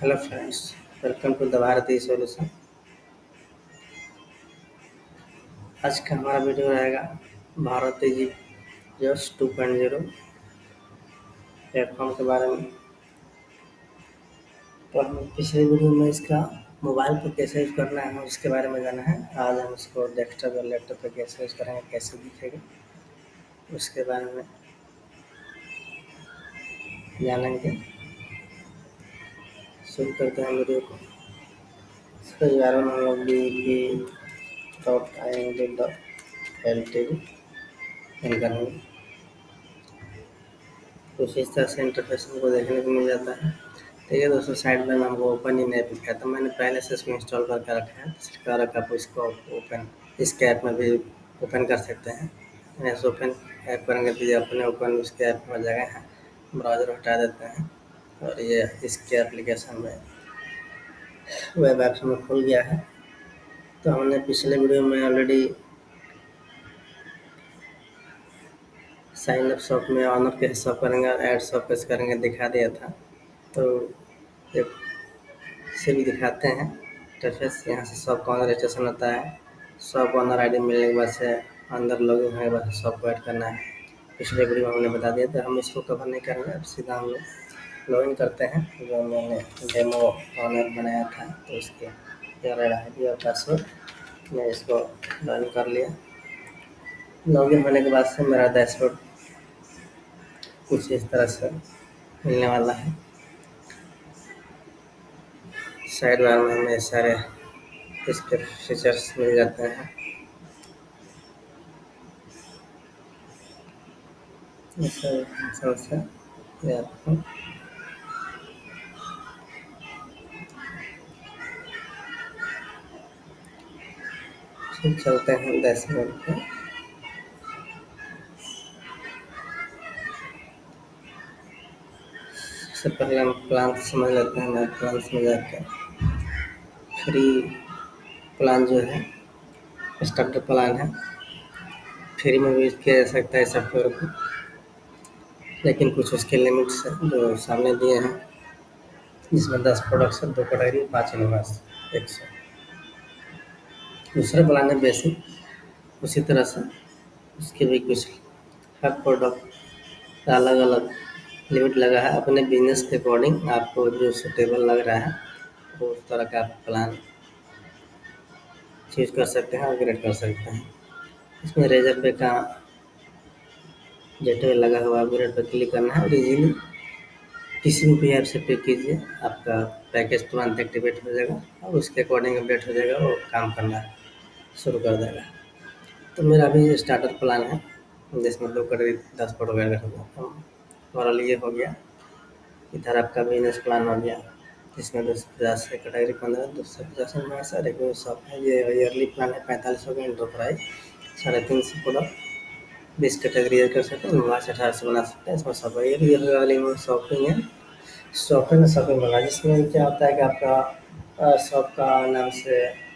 Hello friends, welcome to the Bharatiya solution. आज का हमारा वीडियो रहेगा भारत जस्ट 2.0 प्लेटफॉर्म के बारे में। तो हम पिछले वीडियो में इसका मोबाइल पर कैसे यूज़ करना है उसके बारे में जाना है। आज हम इसको डेस्कटॉप या लैपटॉप पर कैसे यूज़ करेंगे, कैसे दिखेगा, उसके बारे में जानेंगे। शुरू करते हैं वीडियो को। इसके बारे में हम लोग BB.IND.LTD करेंगे। कुछ इस तरह से इंटरफेस हमको देखने को मिल जाता है। ठीक है दोस्तों, साइड में हमको ओपन ही नहीं दिखा, तो मैंने पहले से इसको इंस्टॉल करके रखा है। इसका आप इसको ओपन इसके ऐप में भी ओपन कर सकते हैं। ऐसे ओपन ऐप करेंगे तो ये अपने ओपन उसके ऐप में जगह है, ब्राउज़र हटा देते हैं और ये इसके एप्लीकेशन में वेब ऐप्स में खुल गया है। तो हमने पिछले वीडियो में ऑलरेडी साइन अप शॉप में ऑनर कैसे शॉप करेंगे और ऐड शॉप कैसे करेंगे दिखा दिया था। तो एक से भी दिखाते हैं इंटरफेस। यहाँ से शॉप का ऑनर रजिस्ट्रेशन होता है। शॉप ऑनर आईडी मिलने के बाद से अंदर लॉगिन होने के बाद शॉप को ऐड करना है। पिछले वीडियो में हमने बता दिया, तो हम इसको कवर नहीं करेंगे। अब सीधा हम लोग लॉगिन करते हैं। जो मैंने डेमो ऑनर बनाया था, तो उसके यूआरएल आईडी और पासवर्ड मैं इसको लॉगिन कर लिया। लॉगिन होने के बाद से मेरा डैशबोर्ड कुछ इस तरह से मिलने वाला है। साइड बार में हमें सारे इसके फीचर्स मिल जाते हैं। समस्या ये आपको ठीक चलते हैं डैशबोर्ड पे। सबसे पहले हम प्लान समझ लेते हैं। मैं प्लान में जाकर फ्री प्लान जो है स्टार्टर प्लान है, फ्री में भी यूज़ किया जा सकता है सॉफ्टवेयर को, लेकिन कुछ उसके लिमिट्स है जो सामने दिए हैं, जिसमें 10 प्रोडक्ट्स, 2 कैटेगरी, 5 यूनिवर्स, 100। दूसरा प्लान है बेसिक, उसी तरह से उसके भी कुछ हर प्रोडक्ट का अलग अलग लिमिट लगा है। अपने बिजनेस के अकॉर्डिंग आपको जो सूटेबल लग रहा है वो उस तरह का प्लान चूज कर सकते हैं, अपग्रेड कर सकते हैं। इसमें रेजर पे का जेटवे लगा हुआ, अपग्रेड पर क्लिक करना है और इजीली किसी भी ऐप से पे कीजिए, आपका पैकेज तुरंत एक्टिवेट हो जाएगा और उसके अकॉर्डिंग अपडेट हो जाएगा, वो काम करना शुरू कर देगा। तो मेरा भी स्टार्टर प्लान है, जिसमें 2 करीब 10 फोटो वगैरह होगा। ओवरऑल ये हो गया। इधर आपका बिजनेस प्लान हो गया, जिसमें 250 से कैटेगरी 15, 250 में सर एक शॉप है। ये ईयरली प्लान है 4500 का एंटरप्राइज, 350 प्रोडक्ट, 20 कैटेगरी कर सकते हैं, मोबाइल से 18 से बना सकते हैं। इसमें सब ये वाली शॉपिंग है, शॉपिंग शॉपिंग वाला, जिसमें क्या होता है कि आपका शॉप का नाम से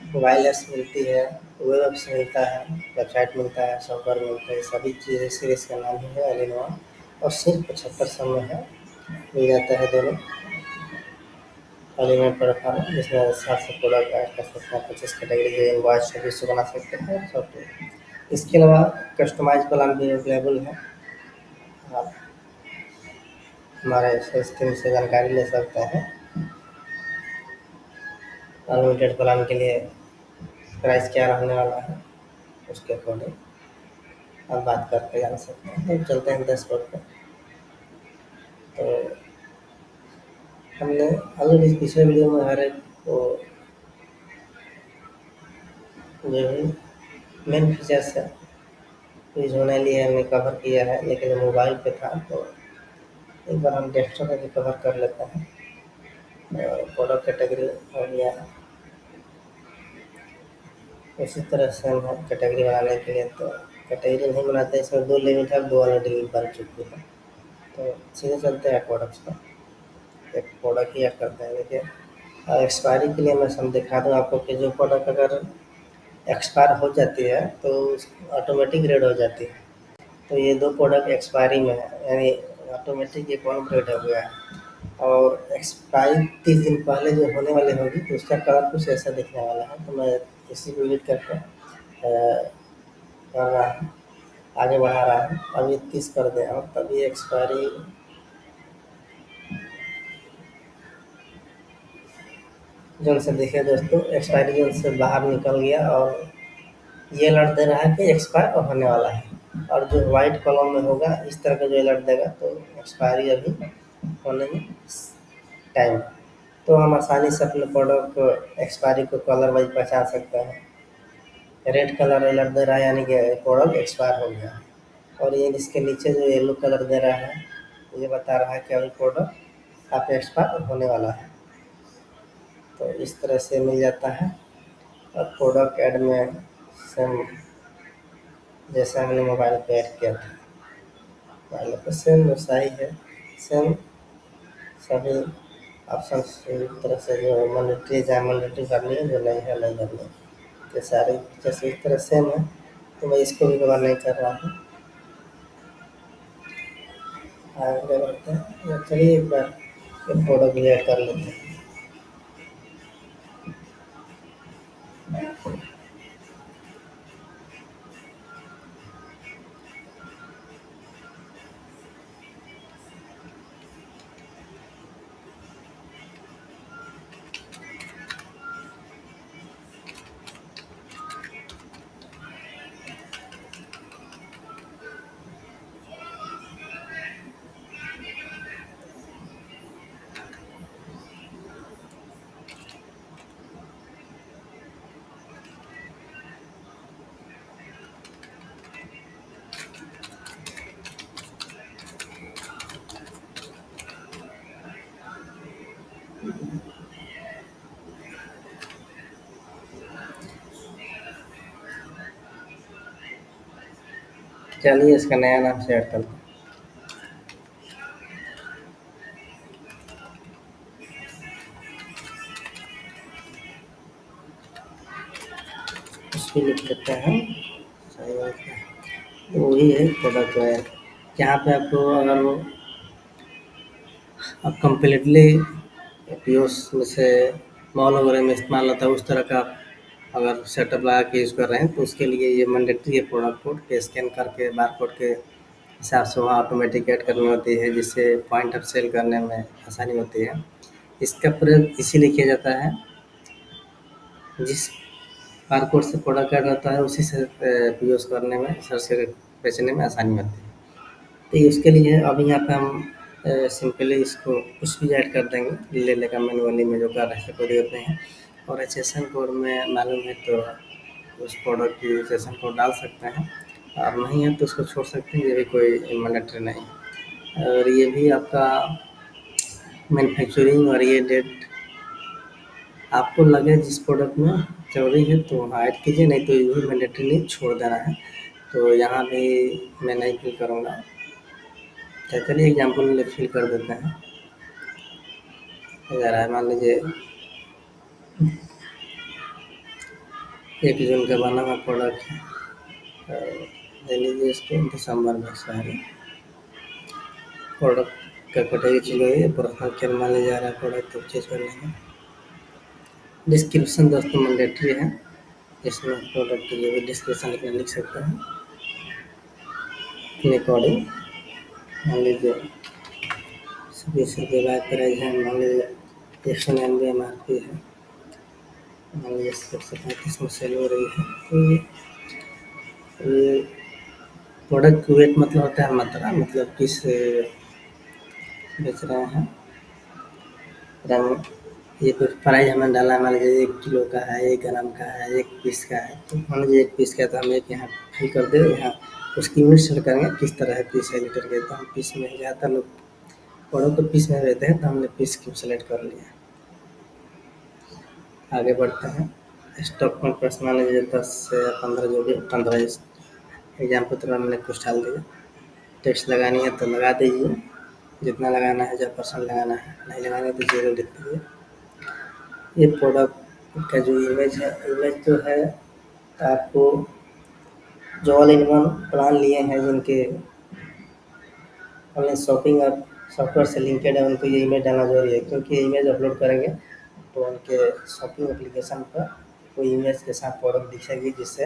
मोबाइल ऐप्स मिलती है, वेब ऐप्स मिलता है, वेबसाइट मिलता है, सॉफ्टवेयर मिलता है, सभी चीज़ें सीरीज का नाम ही है ऑल इन वन, और सिर्फ 7500 में है, मिल जाता है दोनों ऑल इन वन प्लेटफॉर्म, जिसमें 7 से प्रोडक्ट ऐड कर सकते हैं, 25 कैटेगरी के इनवॉइस 2400 बना सकते हैं सॉफ्टवेयर। इसके अलावा कस्टमाइज प्लान भी अवेलेबल है। आप हमारे सेल्स टीम से जानकारी ले सकते हैं। अनलिमिटेड प्लान के लिए प्राइस क्या रहने वाला है उसके अकॉर्डिंग आप बात करके जान सकते हैं। तो चलते हैं डैशबोर्ड पे। तो हमने ऑलरेडी पिछले वीडियो में हर एक को जो है मेन फीचर्स है यूज होने लिए हमने कवर किया है, लेकिन मोबाइल पे था, तो एक बार हम डेस्कटॉप पे भी कवर कर लेते हैं। प्रोडक्ट कैटेगरी हो गया, इसी तरह से हम कैटेगरी बनाने के लिए, तो कैटेगरी नहीं बनाते, इसमें 2 लिमिट है, 2 ऑलरेडी बन चुकी है। तो सीधे चलते हैं प्रोडक्ट्स पर। एक प्रोडक्ट ही ऐड करते हैं। देखिए एक्सपायरी के लिए मैं सब दिखा दूँ आपको कि जो प्रोडक्ट अगर एक्सपायर हो जाती है तो ऑटोमेटिक रेड हो जाती है। तो ये 2 प्रोडक्ट एक्सपायरी में है, यानी ऑटोमेटिक ये कौन रेड हो गया है। और एक्सपायरी 30 दिन पहले जो होने वाली होगी तो उसका कलर कुछ ऐसा दिखने वाला है। तो मैं इसी को एडिट करके कर रहा हूँ, आगे बढ़ा रहा हूँ। अब ये 30 कर दें और तभी एक्सपायरी जोन से देखिए दोस्तों, एक्सपायरी जोन से बाहर निकल गया और ये अलर्ट दे रहा है कि एक्सपायर होने वाला है। और जो वाइट कॉलम में होगा इस तरह का जो अलर्ट देगा तो एक्सपायरी अभी होने में टाइम। तो हम आसानी से अपने प्रोडक्ट को एक्सपायरी को कलर वाइज पहचान सकते हैं। रेड कलर अलर्ट दे रहा है यानी कि प्रोडक्ट एक्सपायर हो गया है। और ये इसके नीचे जो येलो कलर दे रहा है ये बता रहा है कि अभी प्रोडक्ट आपका एक्सपायर होने वाला है। तो इस तरह से मिल जाता है। और प्रोडक्ट ऐड में सेम जैसा हमने मोबाइल पे ऐड किया था, मोबाइल पे सेम वैसा ही है। सेम सभी ऑप्शन एक तरह से जो मैंडेटरी चाहे मैंडेटरी करनी है, जो नहीं है नहीं करनी है, ये सारे जैसे इस तरह सेम है। तो मैं इसको भी कवर नहीं कर रहा हूँ। आगे बढ़ते हैं या चलिए एक बार प्रोडक्ट क्लियर कर लेते हैं। चलिए इसका नया नाम से ऐड करते हैं। उसको लिख लेते हैं, सही बात है। तो वही है प्रोडक्ट जो है, जहाँ पे आपको अगर वो अब कम्प्लीटली पीओएस में से मॉल वगैरह में इस्तेमाल होता है उस तरह का अगर सेटअप लगा के यूज़ कर रहे हैं तो उसके लिए ये मैंडेटरी है प्रोडक्ट कोड के स्कैन करके बार कोड के हिसाब से वहाँ ऑटोमेटिक ऐड करनी होती है, जिससे पॉइंट ऑफ सेल करने में आसानी होती है। इसका प्रयोग इसीलिए किया जाता है जिस बार कोड से प्रोडक्ट ऐड होता है उसी से यूज़ करने में सर्च करके बेचने में आसानी होती है। तो ये उसके लिए है। अभी यहाँ पे हम सिंपली इसको कुछ भी ऐड कर देंगे, ले लेगा मैनुअली में जो कर रहे हैं कोई दिक्कत नहीं है। और रजिस्ट्रेशन कोड में मालूम है तो उस प्रोडक्ट की रजिस्ट्रेशन कोड डाल सकते हैं, और नहीं है तो उसको छोड़ सकते हैं, ये भी कोई मैंडेटरी नहीं है। और ये भी आपका मैन्युफैक्चरिंग और ये डेट आपको लगे जिस प्रोडक्ट में ज़रूरी है तो वहाँ ऐड कीजिए, नहीं तो ये भी मैंडेटरी नहीं छोड़ देना है। तो यहाँ भी मैं नहीं फिल करूँगा। तो चलिए एग्जाम्पल फिल कर देते हैं। अगर मान लीजिए 1 जून का बना हुआ प्रोडक्ट है, ले लीजिए इसको दिसंबर में सारे प्रोडक्ट का कैटेगरी चलो ये पर्सनल केयर मान लीजिए जा रहा है प्रोडक्ट, तो चीज़ कर लेंगे। डिस्क्रिप्शन दोस्तों मैंडेटरी है, इसमें प्रोडक्ट के लिए भी डिस्क्रिप्शन लिख सकते हैं अपने अकॉर्डिंग। मान लीजिए 20 रुपये बाय प्राइस है, मान लीजिए 199 MRP है, मान लीजिए 135 में सेल हो रही है। तो ये प्रोडक्ट वेट मतलब होता है मात्रा, मतलब किस बेच रहे हैं। रंग ये कुछ प्राइस हमने डाला है, मान लीजिए 1 किलो का है, 1 ग्राम का है, 1 पीस का है। तो मान लीजिए 1 पीस का है तो हम एक यहाँ फिल कर दे, यहाँ उसकी यूनिट सेलेक्ट करेंगे किस तरह है पीस है लीटर के, तो हम पीस में ज़्यादातर लोग प्रोडक्ट को पीस में देते हैं तो हमने पीस क्यूब सेलेक्ट कर लिया। आगे बढ़ते हैं। स्टॉक पॉइंट पर मान लीजिए 10 से 15 जो भी 15 एग्जाम्पल तो हमने कुछ डाल दिया। टेक्स्ट लगानी है तो लगा दीजिए, जितना लगाना है 10% लगाना है, नहीं लगाना है तो 0 लिख दीजिए। ये प्रोडक्ट का जो इमेज है, इमेज जो है आपको जो ऑल इन वन प्लान लिए हैं जिनके ऑनलाइन शॉपिंग आप सॉफ्टवेयर से लिंकेड है उनको ये इमेज डालना ज़रूरी है, क्योंकि इमेज अपलोड करेंगे तो उनके शॉपिंग एप्लीकेशन पर कोई इमेज के साथ प्रोडक्ट दिखेगी, जिससे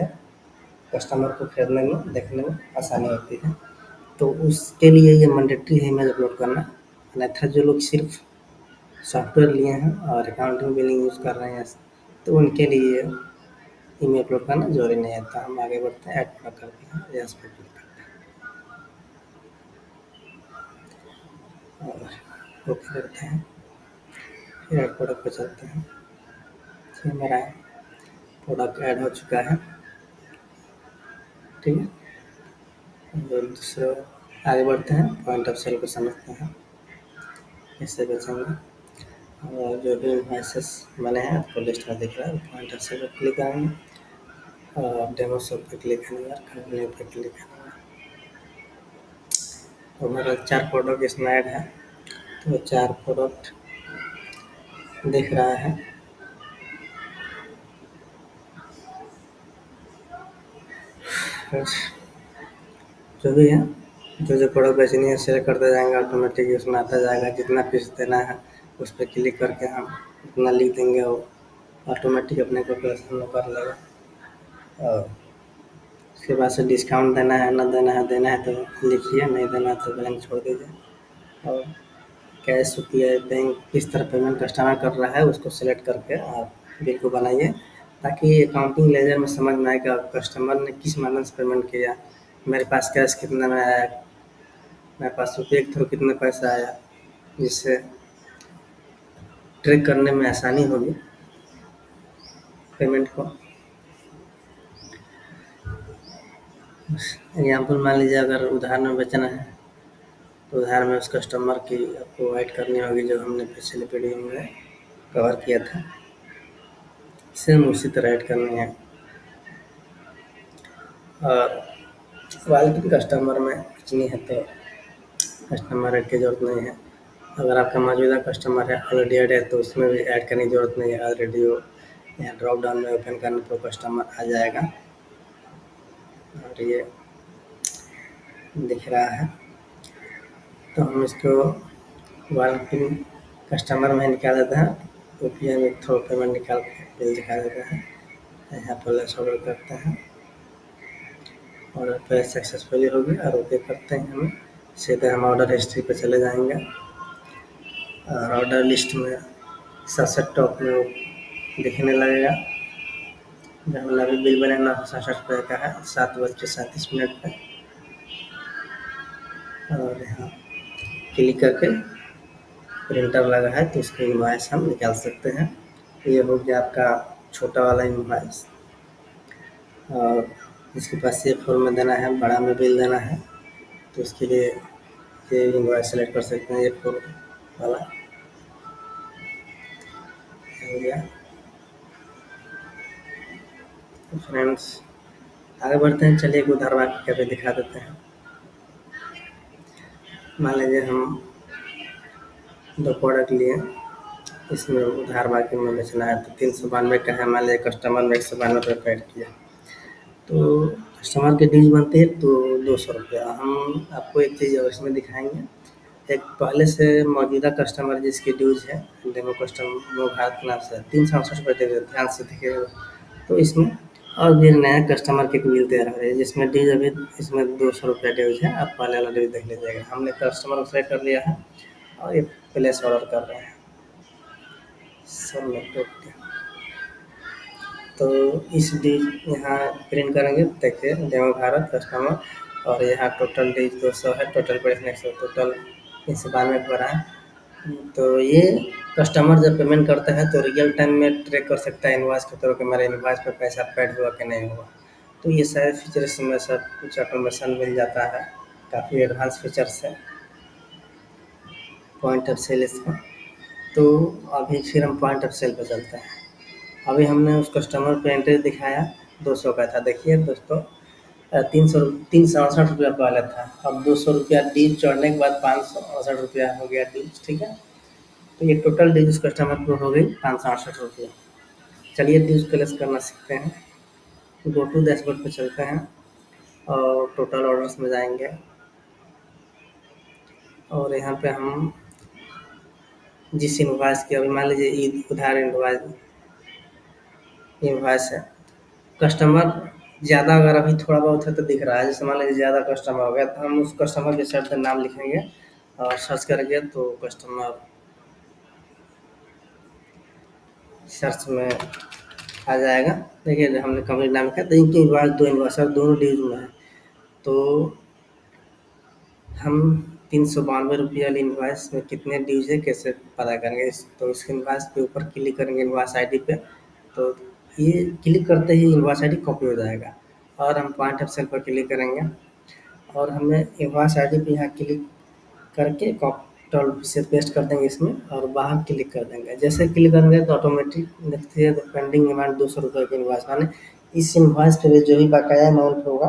कस्टमर को खरीदने में देखने में आसानी होती है। तो उसके लिए ये मैंडेटरी है इमेज अपलोड करना। अन्यथा जो लोग सिर्फ सॉफ्टवेयर लिए हैं और अकाउंटिंग बिलिंग यूज़ कर रहे हैं, तो उनके लिए इमेज अपलोड करना ज़रूरी नहीं है। तो हम आगे बढ़ते हैं, ऐड प्रोडक्ट करते हैं, यस पे क्लिक करते हैं और ओके करते हैं। फिर ऐड प्रोडक्ट पे चलते हैं। फिर मेरा प्रोडक्ट ऐड हो चुका है, ठीक है। और दूसरा आगे बढ़ते हैं, पॉइंट ऑफ सेल को समझते हैं कैसे बेचेंगे। और जो भी इन्वाइसेस बने हैं आपको लिस्ट में दिख रहा है, पॉइंट ऑफ सेल पर क्लिक करेंगे और डेमो शॉप पे क्लिक करेंगे और कंपनी पे क्लिक करेंगे। तो मेरा 4 प्रोडक्ट इसमें ऐड है, तो 4 प्रोडक्ट दिख रहा है। जो भी है, जो प्रोडक्ट बेचनी है सेलेक्ट करते जाएंगे, ऑटोमेटिक उसमें आता जाएगा। जितना पीस देना है उस पर क्लिक करके हम उतना लिख देंगे, वो ऑटोमेटिक अपने को कैलकुलेशन में कर लेगा। और उसके बाद से डिस्काउंट देना है ना देना है तो लिखिए, नहीं देना है तो ब्लैंक छोड़ दीजिए। और कैश यूपीआई बैंक किस तरह पेमेंट कस्टमर कर रहा है उसको सिलेक्ट करके आप बिल को बनाइए, ताकि अकाउंटिंग लेजर में समझ में आए कि कस्टमर ने किस माध्यम से पेमेंट किया, मेरे पास कैश कितना में आया, मेरे पास रुपये के थ्रू कितना पैसा आया, जिससे ट्रैक करने में आसानी होगी पेमेंट को। एग्जाम्पल मान लीजिए, अगर उधार में बेचना है तो उधार में उस कस्टमर की आपको ऐड करनी होगी, जो हमने पिछले वीडियो में कवर किया था, सेम उसी तरह ऐड करनी है। और वालेट कस्टमर में बेचनी है तो कस्टमर ऐड की ज़रूरत नहीं है। अगर आपका मौजूदा कस्टमर है ऑलरेडी ऐड है तो उसमें भी ऐड करने की ज़रूरत नहीं है, ऑलरेडी वो यहाँ ड्रॉप डाउन में ओपन करने पर कस्टमर आ जाएगा और ये दिख रहा है। तो हम इसको वालेट कस्टमर में निकाल देते हैं, यूपीआई में थ्रू पेमेंट निकाल के बिल दिखा देते हैं। यहाँ पर लेस ऑर्डर करते हैं, ऑर्डर पे सक्सेसफुली हो गया और ओके करते हैं। हमें सीधे हम ऑर्डर हिस्ट्री पे चले जाएंगे और ऑर्डर लिस्ट में सबसे टॉप में वो दिखने लगेगा। जो हमारा अभी बिल बने 967 का है 7:37 पे, और यहाँ क्लिक करके प्रिंटर लगा है तो इसकी इनवॉइस हम निकाल सकते हैं। ये हो गया आपका छोटा वाला इनवॉइस। और जिसके पास ये फॉर्म में देना है, बड़ा में बिल देना है, तो उसके लिए ये इनवॉइस सेलेक्ट कर सकते हैं, ये फॉर्म वाला हो गया। तो फ्रेंड्स आगे बढ़ते हैं, चलिए एक उधार वाक्य भी दिखा देते हैं। मान लीजिए हम 2 प्रोडक्ट लिए, इसमें उधार बाकी में बेचना है तो 392 का है, मान लीजिए कस्टमर ने 192 रुपये ऐड किया, तो कस्टमर की डील बनती है तो 200 रुपया। हम आपको एक चीज़ और इसमें दिखाएंगे, एक पहले से मौजूदा कस्टमर जिसकी ड्यूज है, डेमो कस्टमर वो भारत के नाम से 368 रुपये दे, ध्यान से देखिएगा। तो इसमें और भी नया कस्टमर की बिल तैयार हो रही है, जिसमें ड्यूज अभी इसमें 200 रुपया ड्यूज है। आप पहले वाला ड्यूज देख लीजिएगा। हमने कस्टमर को सेलेक्ट कर लिया है और ये प्लेस ऑर्डर कर रहे हैं, सबमिट ओके। तो इस डील यहाँ प्रिंट करेंगे, देखिए डेमो भारत कस्टमर, और यहाँ टोटल डील 200 है, टोटल प्राइस 100, टोटल 392 हो रहा है। तो ये कस्टमर जब पेमेंट करता है तो रियल टाइम में ट्रैक कर सकता है इनवॉइस के थ्रू कि मेरे इनवॉइस पर पैसा पेड हुआ कि नहीं हुआ। तो ये सारे फीचर्स में सब कुछ ऑटोमेशन मिल जाता है, काफ़ी एडवांस फीचर्स है पॉइंट ऑफ सेल इसका। तो अभी फिर हम पॉइंट ऑफ सेल पर चलते हैं। अभी हमने उस कस्टमर पे एंट्री दिखाया 200 का था, देखिए दोस्तों 368 रुपया पहले था, अब 200 रुपया डील चढ़ने के बाद 568 रुपया हो गया डील, ठीक है। तो ये टोटल डील उस कस्टमर को हो गई 568 रुपया। चलिए डील प्लेस करना सीखते हैं। गो टू डैशबोर्ड पे चलते हैं और टोटल ऑर्डर्स में जाएंगे और यहाँ पे हम जिस इनवॉइस की अभी मान लीजिए ईद उधार इनवॉइस इनवॉइस है, कस्टमर ज़्यादा अगर अभी थोड़ा बहुत है तो दिख रहा है, जैसे मान लीजिए ज़्यादा कस्टमर हो गया तो हम उस कस्टमर के शब्द नाम लिखेंगे और सर्च करेंगे तो कस्टमर सर्च में आ जाएगा। देखिए हमने कंपनी नाम लिखा, तो इनकी इनवॉइस 2 इनवॉइस और दोनों ड्यूज में है। तो हम 392 रुपये वाली इनवॉइस में कितने ड्यूज है कैसे पता करेंगे? तो इस इनवॉइस के ऊपर क्लिक करेंगे इनवॉइस आईडी पे, तो ये क्लिक करते ही इनवॉइस आईडी कॉपी हो जाएगा और हम पॉइंट ऑफ सेल पर क्लिक करेंगे और हमें इनवॉइस आईडी पे यहाँ क्लिक करके कंट्रोल से पेस्ट कर देंगे इसमें और बाहर क्लिक कर देंगे। जैसे क्लिक करेंगे तो ऑटोमेटिक देखते हैं पेंडिंग अमाउंट 200 रुपये की इनवॉइस, माने इस इनवॉइस पे जो भी बकाया अमाउंट होगा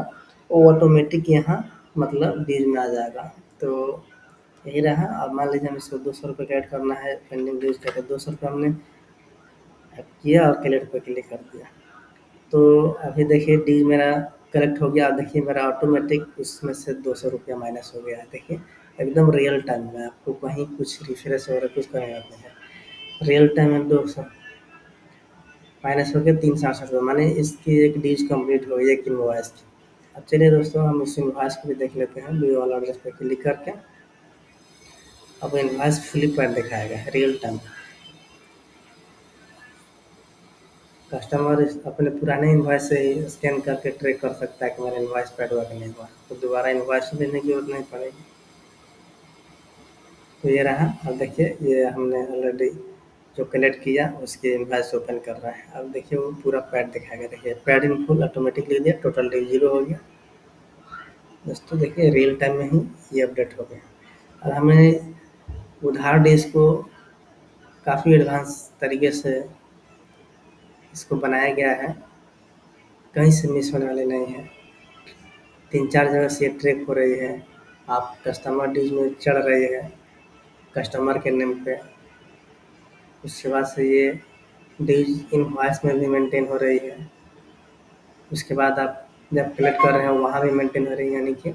वो ऑटोमेटिक यहाँ मतलब डीज में आ जाएगा। तो यही रहा। अब मान लीजिए हमें इसको 200 रुपये का ऐड करना है, पेंडिंग ड्यूज का, तो 200 रुपये हमने ऐड किया और कैलकुलेट पे क्लिक कर दिया। तो अभी देखिए डीज मेरा कलेक्ट हो गया। अब देखिए मेरा ऑटोमेटिक उसमें से 200 रुपया माइनस हो गया है। देखिए एकदम रियल टाइम में, आपको कहीं कुछ रिफ्रेश वगैरह कुछ करने का नहीं है, रियल टाइम में 200 माइनस हो गया 367 रुपये, माने इसकी एक डीज कंप्लीट हो गई एक इनवॉइस की। अब चलिए दोस्तों हम इस इनवॉइस को भी देख लेते हैं, व्यू वाला एड्रेस पे क्लिक करके। अब इनवॉइस फ्लिपकार्ट दिखाएगा रियल टाइम। कस्टमर अपने पुराने इनवॉइस से ही स्कैन करके ट्रैक कर सकता है कि मेरा इनवॉइस पेड हुआ कि नहीं हुआ, तो दोबारा इनवॉइस देने की जरूरत नहीं पड़ेगी। तो ये रहा। अब देखिए ये हमने ऑलरेडी जो कलेक्ट किया उसके इनवॉइस ओपन कर रहा है। अब देखिए वो पूरा पैड दिखाएगा। देखिए पैड इन फुल ऑटोमेटिक लिख दिया, टोटल ड्यू 0 हो गया। दोस्तों देखिए रियल टाइम में ही ये अपडेट हो गया और हमें उधार डेज को काफ़ी एडवांस तरीके से इसको बनाया गया है, कहीं से मिस होने वाले नहीं है। 3-4 जगह से ये ट्रैक हो रही है, आप कस्टमर ड्यूज में चढ़ रही है कस्टमर के नेम पे। उसके बाद से ये ड्यूज इनवॉइस में भी मेंटेन हो रही है। उसके बाद आप जब कलेक्ट कर रहे हैं वहाँ भी मेंटेन हो रही है, यानी कि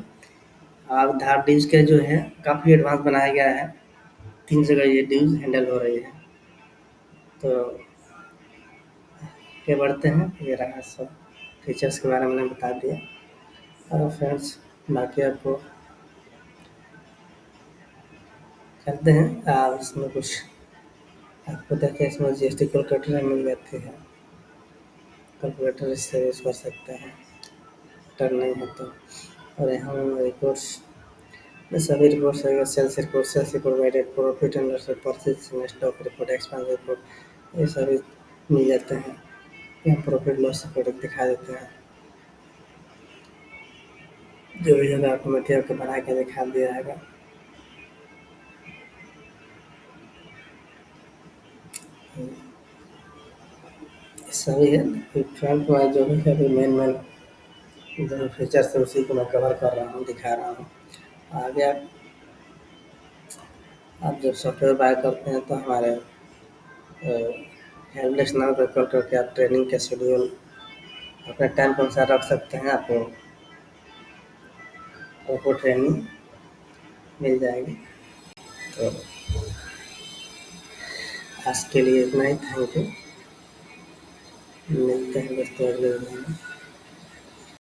आप उधार ड्यूज के जो है काफ़ी एडवांस बनाया गया है। 3 जगह ये ड्यूज हैंडल हो रही है। तो आगे बढ़ते हैं। ये रहा सब फीचर्स के बारे में मैंने बता दिया। और फ्रेंड्स बाकी आपको करते हैं इसमें कुछ आपको देखिए इसमें जीएसटी कैलकुलेटर मिल जाती है, कैलकुलेटर इससे यूज़ कर सकते हैं टर्न नहीं है तो। और यहाँ रिपोर्ट्स में सभी रिपोर्ट्स है, sales report weighted profit and loss report, stock report, expense report, ये सभी मिल जाते हैं। यहाँ प्रॉफिट लॉस रिपोर्ट दिखा देते हैं, जो भी जगह ऑटोमेटिक आपको बना के दिखा दिया जाएगा। सभी है फ्रंट वाइज जो भी है अभी मेन जो फीचर्स है उसी को मैं कवर कर रहा हूँ, दिखा रहा हूँ। आगे आप जब सॉफ्टवेयर बाय करते हैं तो हमारे हेल्प डेस्क नंबर पर कॉल करके आप ट्रेनिंग का शेड्यूल अपना टाइम के अनुसार रख सकते हैं। आपको ट्रेनिंग मिल जाएगी। तो आज के लिए इतना ही, थैंक यू। मिलते हैं दोस्तों अगले वीडियो में।